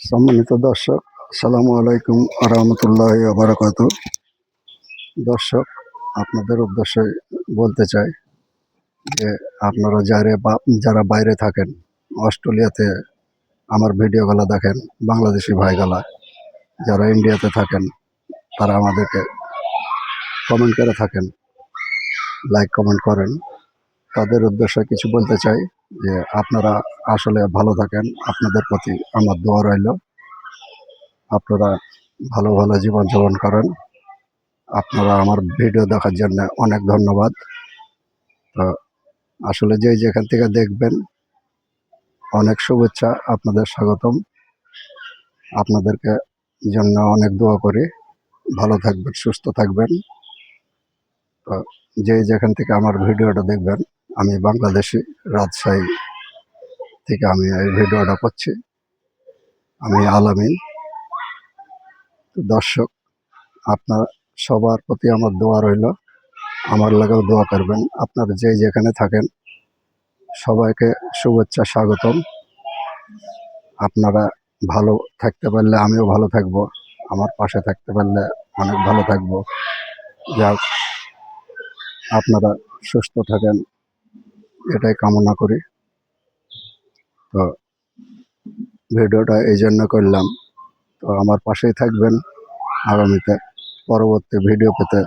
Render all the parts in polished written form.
সম্মানিত দর্শক, আসসালামু আলাইকুম রহমতুল্লাহ বারাকাত। দর্শক, আপনাদের উদ্দেশ্যে বলতে চাই যে আপনারা যারা বাইরে থাকেন, অস্ট্রেলিয়াতে আমার ভিডিওগুলো দেখেন, বাংলাদেশি ভাইগুলা যারা ইন্ডিয়াতে থাকেন, তারা আমাদেরকে কমেন্ট করে থাকেন, লাইক কমেন্ট করেন। তাদের উদ্দেশ্যে কিছু বলতে চাই যে আপনারা আসলে ভালো থাকেন, আপনাদের প্রতি আমার দোয়া রইল। আপনারা ভালো ভালো জীবনযাপন করেন। আপনারা আমার ভিডিও দেখার জন্য অনেক ধন্যবাদ। তো আসলে যেখান থেকে দেখবেন, অনেক শুভেচ্ছা, আপনাদের স্বাগতম। আপনাদেরকে জন্য অনেক দোয়া করি। ভালো থাকবেন, সুস্থ থাকবেন। তো যেখান থেকে আমার ভিডিওটা দেখবেন, আমি বাংলাদেশি, রাজশাহী থেকে আমি এই ভিডিওটা করছি। আমি আলামিন। তো দর্শক, আপনার সবার প্রতি আমার দোয়া রইল, আমার লাগেও দোয়া করবেন। আপনারা যেখানে থাকেন, সবাইকে শুভেচ্ছা, স্বাগতম। আপনারা ভালো থাকতে পারলে আমিও ভালো থাকবো, আমার পাশে থাকতে পারলে অনেক ভালো থাকবো। যাক, আপনারা সুস্থ থাকেন, এটাই কামনা করি। তো ভিডিওটা এই জন্য করলাম। তো আমার পাশেই থাকবেন, আগামীতে পরবর্তী ভিডিও পেতে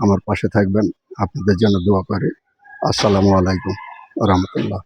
আমার পাশে থাকবেন। আপনাদের জন্য দোয়া করি। আসসালামু আলাইকুম রহমতুল্লাহ।